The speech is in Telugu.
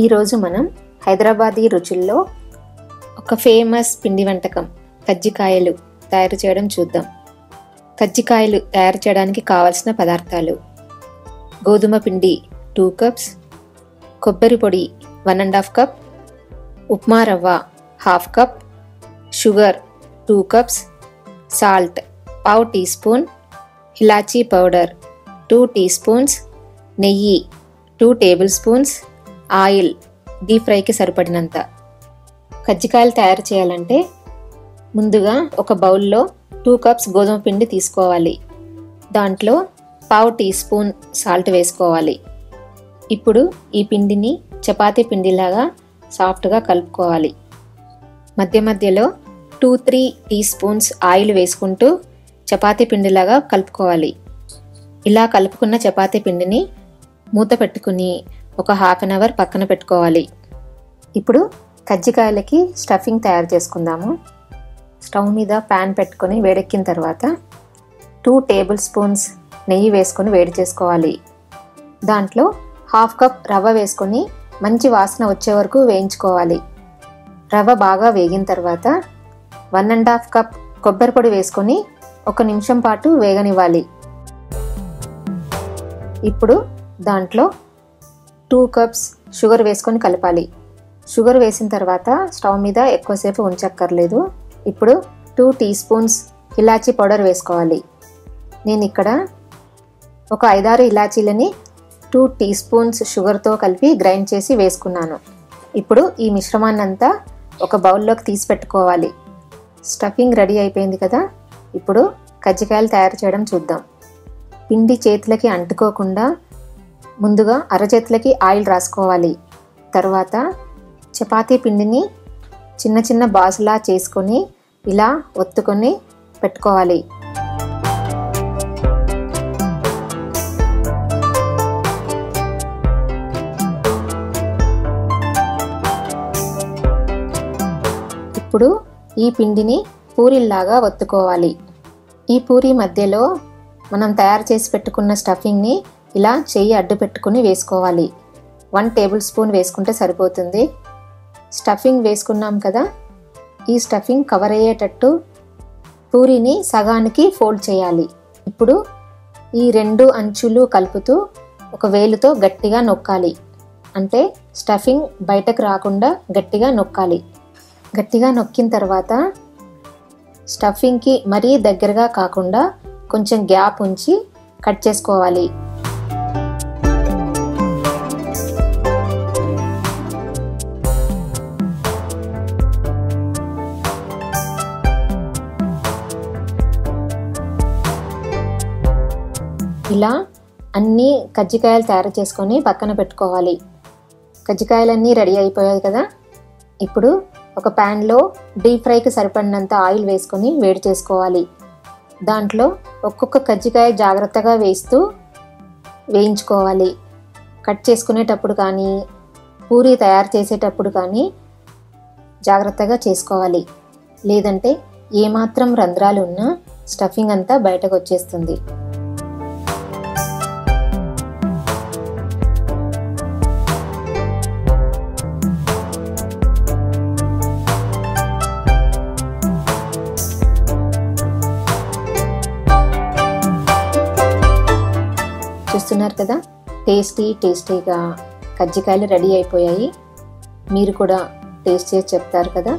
ఈరోజు మనం హైదరాబాదీ రుచుల్లో ఒక ఫేమస్ పిండి వంటకం కజ్జికాయలు తయారు చేయడం చూద్దాం. కజ్జికాయలు తయారు చేయడానికి కావలసిన పదార్థాలు: గోధుమ పిండి 2 కప్స్, కొబ్బరి పొడి 1.5 cup, upma rava 1/2 cup, sugar 2 cups, salt 1/2 teaspoon, elaichi powder 2 teaspoons, నెయ్యి 2 టేబుల్ స్పూన్స్, ఆయిల్ డీప్ ఫ్రైకి సరిపడినంత. కజ్జికాయలు తయారు చేయాలంటే ముందుగా ఒక బౌల్లో 2 కప్స్ గోధుమ పిండి తీసుకోవాలి. దాంట్లో 1/2 టీ స్పూన్ సాల్ట్ వేసుకోవాలి. ఇప్పుడు ఈ పిండిని చపాతీ పిండిలాగా సాఫ్ట్గా కలుపుకోవాలి. మధ్య మధ్యలో 2-3 టీ స్పూన్స్ ఆయిల్ వేసుకుంటూ చపాతీ పిండిలాగా కలుపుకోవాలి. ఇలా కలుపుకున్న చపాతీ పిండిని మూత పెట్టుకుని ఒక 1/2 అవర్ పక్కన పెట్టుకోవాలి. ఇప్పుడు కజ్జికాయలకి స్టఫింగ్ తయారు చేసుకుందాము. స్టవ్ మీద ప్యాన్ పెట్టుకొని వేడెక్కిన తర్వాత 2 టేబుల్ స్పూన్స్ నెయ్యి వేసుకొని వేడి చేసుకోవాలి. దాంట్లో 1/2 కప్ రవ్వ వేసుకొని మంచి వాసన వచ్చే వరకు వేయించుకోవాలి. రవ్వ బాగా వేగిన తర్వాత 1.5 కప్ కొబ్బరి పొడి వేసుకొని 1 నిమిషం పాటు వేగనివ్వాలి. ఇప్పుడు దాంట్లో 2 కప్స్ షుగర్ వేసుకొని కలపాలి. షుగర్ వేసిన తర్వాత స్టవ్ మీద ఎక్కువసేపు ఉంచక్కర్లేదు. ఇప్పుడు 2 టీ స్పూన్స్ ఇలాచీ పౌడర్ వేసుకోవాలి. నేను ఇక్కడ ఒక 5-6 ఇలాచీలని 2 టీ స్పూన్స్ షుగర్తో కలిపి గ్రైండ్ చేసి వేసుకున్నాను. ఇప్పుడు ఈ మిశ్రమాన్ని అంతా ఒక బౌల్లోకి తీసి పెట్టుకోవాలి. స్టఫింగ్ రెడీ అయిపోయింది కదా. ఇప్పుడు కజ్జికాయలు తయారు చేయడం చూద్దాం. పిండి చేతులకి అంటుకోకుండా ముందుగా అరచేతులకి ఆయిల్ రాసుకోవాలి. తర్వాత చపాతీ పిండిని చిన్న చిన్న బాల్స్లా చేసుకొని ఇలా ఒత్తుకొని పెట్టుకోవాలి. ఇప్పుడు ఈ పిండిని పూరీల్లాగా ఒత్తుకోవాలి. ఈ పూరీ మధ్యలో మనం తయారు చేసి పెట్టుకున్న స్టఫింగ్ని ఇలా చెయ్యి అడ్డు పెట్టుకుని వేసుకోవాలి. 1 టేబుల్ స్పూన్ వేసుకుంటే సరిపోతుంది. స్టఫింగ్ వేసుకున్నాం కదా. ఈ స్టఫింగ్ కవర్ అయ్యేటట్టు పూరీని సగానికి ఫోల్డ్ చేయాలి. ఇప్పుడు ఈ 2 అంచులు కలుపుతూ ఒక వేలుతో గట్టిగా నొక్కాలి. అంటే స్టఫింగ్ బయటకు రాకుండా గట్టిగా నొక్కాలి. గట్టిగా నొక్కిన తర్వాత స్టఫింగ్కి మరీ దగ్గరగా కాకుండా కొంచెం గ్యాప్ ఉంచి కట్ చేసుకోవాలి. ఇలా అన్ని కజ్జికాయలు తయారు చేసుకొని పక్కన పెట్టుకోవాలి. కజ్జికాయలన్నీ రెడీ అయిపోయాయి కదా. ఇప్పుడు ఒక ప్యాన్లో డీప్ ఫ్రైకి సరిపడినంత ఆయిల్ వేసుకొని వేడి చేసుకోవాలి. దాంట్లో ఒక్కొక్క కజ్జికాయ జాగ్రత్తగా వేస్తూ వేయించుకోవాలి. కట్ చేసుకునేటప్పుడు కానీ పూరీ తయారు చేసేటప్పుడు కానీ జాగ్రత్తగా చేసుకోవాలి. లేదంటే ఏమాత్రం రంధ్రాలు ఉన్నా స్టఫింగ్ అంతా బయటకు వచ్చేస్తుంది. చూస్తున్నారు కదా, టేస్టీగా కజ్జికాయలు రెడీ అయిపోయాయి. మీరు కూడా టేస్ట్ చేసి చెప్తారు కదా.